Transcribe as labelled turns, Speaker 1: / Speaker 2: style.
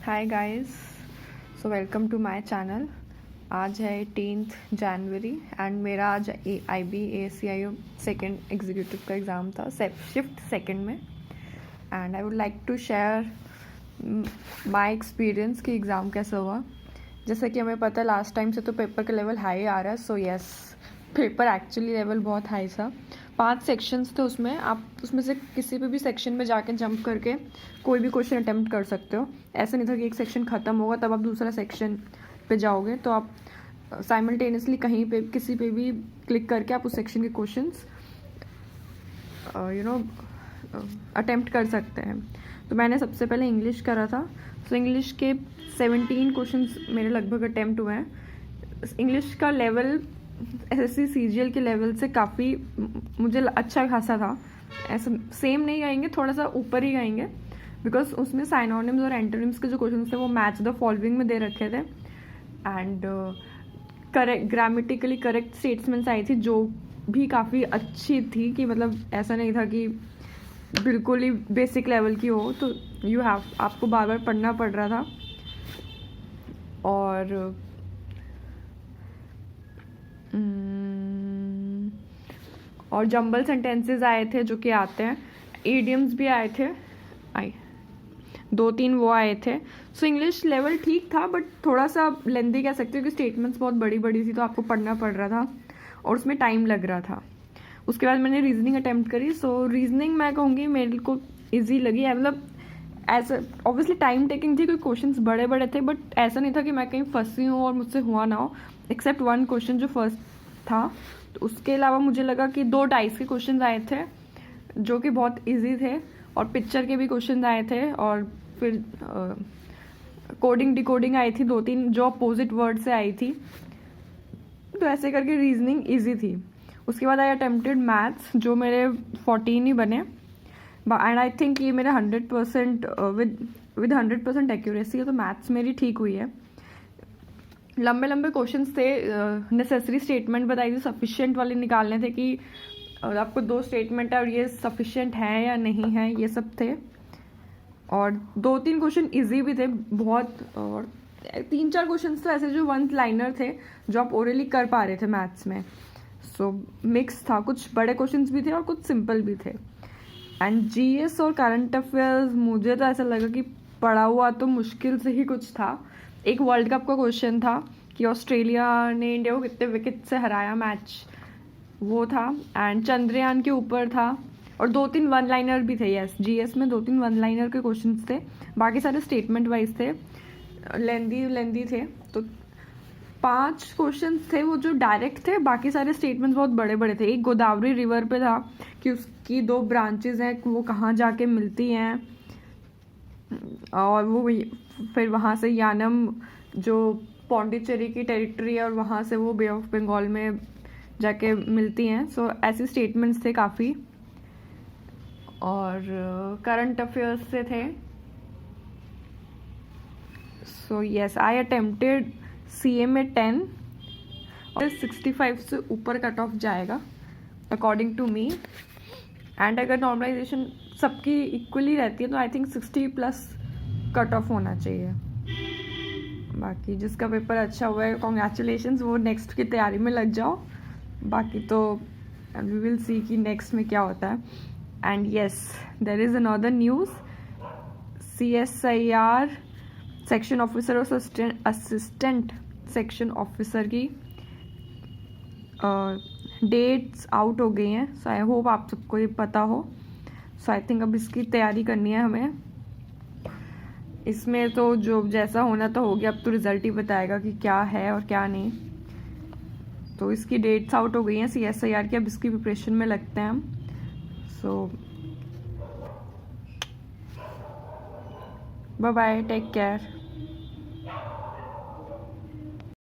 Speaker 1: Hi guys, so welcome to my channel. आज है 18 जनवरी एंड मेरा आज IB/ACIO सेकेंड एग्जीक्यूटिव का एग्ज़ाम था, शिफ्ट सेकेंड में। And I would like to share my experience कि एग्ज़ाम कैसा हुआ। जैसा कि हमें पता है लास्ट टाइम से तो पेपर का लेवल हाई आ रहा है। So yes, paper actually level बहुत हाई था। 5 सेक्शंस थे उसमें। आप उसमें से किसी भी सेक्शन में जाके जंप करके कोई भी क्वेश्चन अटेम्प्ट कर सकते हो। ऐसा नहीं था कि एक सेक्शन ख़त्म होगा तब आप दूसरा सेक्शन पे जाओगे, तो आप साइमल्टेनियसली कहीं पे किसी पे भी क्लिक करके आप उस सेक्शन के क्वेश्चंस अटेम्प्ट कर सकते हैं। तो मैंने सबसे पहले इंग्लिश करा था। तो इंग्लिश के 17 क्वेश्चंस मेरे लगभग अटेम्प्ट हुए हैं। इंग्लिश का लेवल SSC CGL के लेवल से काफ़ी मुझे अच्छा खासा था। ऐसा सेम नहीं गाएंगे, थोड़ा सा ऊपर ही गाएंगे, बिकॉज उसमें साइनोनिम्स और एंटोनिम्स के जो क्वेश्चन थे वो मैच द फॉलोइंग में दे रखे थे। And correct grammatically correct statements आई थी जो भी काफ़ी अच्छी थी, कि मतलब ऐसा नहीं था कि बिल्कुल ही बेसिक लेवल की हो। तो आपको बार बार पढ़ना पड़ रहा था। और जंबल सेंटेंसेस आए थे जो कि आते हैं। ईडियम्स भी आए थे, 2-3 वो आए थे। सो इंग्लिश लेवल ठीक था, बट थोड़ा सा लेंदी कह सकते हो कि स्टेटमेंट्स बहुत बड़ी बड़ी थी, तो आपको पढ़ना पड़ रहा था और उसमें टाइम लग रहा था। उसके बाद मैंने रीजनिंग अटैम्प्ट करी। सो रीजनिंग मैं कहूँगी मेरे को ईजी लगी। मतलब ऐसा ऑब्वियसली टाइम टेकिंग थी, कोई क्वेश्चंस बड़े बड़े थे, बट ऐसा नहीं था कि मैं कहीं फंसी हूँ और मुझसे हुआ ना हो। एक्सेप्ट 1 क्वेश्चन जो फर्स्ट था, तो उसके अलावा मुझे लगा कि 2 डाइस के क्वेश्चन आए थे जो कि बहुत इजी थे, और पिक्चर के भी क्वेश्चन आए थे, और फिर कोडिंग डिकोडिंग आई थी 2-3 जो अपोजिट वर्ड से आई थी। तो ऐसे करके रीजनिंग इजी थी। उसके बाद आई अटेम्प्टेड मैथ्स जो मेरे 14 ही बने। एंड आई थिंक ये मेरा 100% विद 100% एक्यूरेसी है, तो मैथ्स मेरी ठीक हुई है। लंबे लंबे क्वेश्चंस थे। नेसेसरी स्टेटमेंट बताई थी, सफिशिएंट वाले निकालने थे कि आपको 2 स्टेटमेंट है और ये सफिशिएंट है या नहीं है, ये सब थे। और 2-3 क्वेश्चन इजी भी थे बहुत, और 3-4 क्वेश्चन तो ऐसे जो 1 लाइनर थे जो आप ओरली कर पा रहे थे मैथ्स में। सो मिक्स था, कुछ बड़े क्वेश्चंस भी थे और कुछ सिंपल भी थे। एंड GS और करंट अफेयर्स मुझे तो ऐसा लगा कि पढ़ा हुआ तो मुश्किल से ही कुछ था। एक वर्ल्ड कप का क्वेश्चन था कि ऑस्ट्रेलिया ने इंडिया को कितने विकेट से हराया मैच, वो था। एंड चंद्रयान के ऊपर था, और 2-3 1 लाइनर भी थे। यस, GS में 2-3 1 लाइनर के क्वेश्चंस थे, बाकी सारे स्टेटमेंट वाइज थे, लेंदी थे। तो 5 क्वेश्चन थे वो जो डायरेक्ट थे, बाकी सारे स्टेटमेंट्स बहुत बड़े बड़े थे। एक गोदावरी रिवर पे था कि उसकी 2 ब्रांचेज हैं, वो कहाँ जाके मिलती हैं, और वो फिर वहाँ से यानम जो पौंडीचेरी की टेरिटरी है, और वहाँ से वो बे ऑफ बंगाल में जाके मिलती हैं। सो ऐसे स्टेटमेंट्स थे काफ़ी। और करंट अफेयर्स से थे। सो यस, आई अटेम्प्टेड CA में 10 और 65 से ऊपर कट ऑफ जाएगा अकॉर्डिंग टू मी। एंड अगर नॉर्मलाइजेशन सबकी इक्वली रहती है तो आई थिंक 60+ कट ऑफ होना चाहिए। बाकी जिसका पेपर अच्छा हुआ है, कॉन्ग्रेचुलेशंस, वो नेक्स्ट की तैयारी में लग जाओ। बाकी तो वी विल सी कि नेक्स्ट में क्या होता है। And yes, there is another news. CSIR section officer और असिस्टेंट सेक्शन ऑफिसर की डेट्स आउट हो गई हैं। सो आई होप आप सबको ये पता हो। सो आई थिंक अब इसकी तैयारी करनी है हमें। इसमें तो जो जैसा होना तो हो गया, अब तो रिज़ल्ट ही बताएगा कि क्या है और क्या नहीं। तो इसकी डेट्स आउट हो गई हैं CSIR की, अब इसकी प्रिपरेशन में लगते हैं हम। सो बाय बाय, टेक केयर।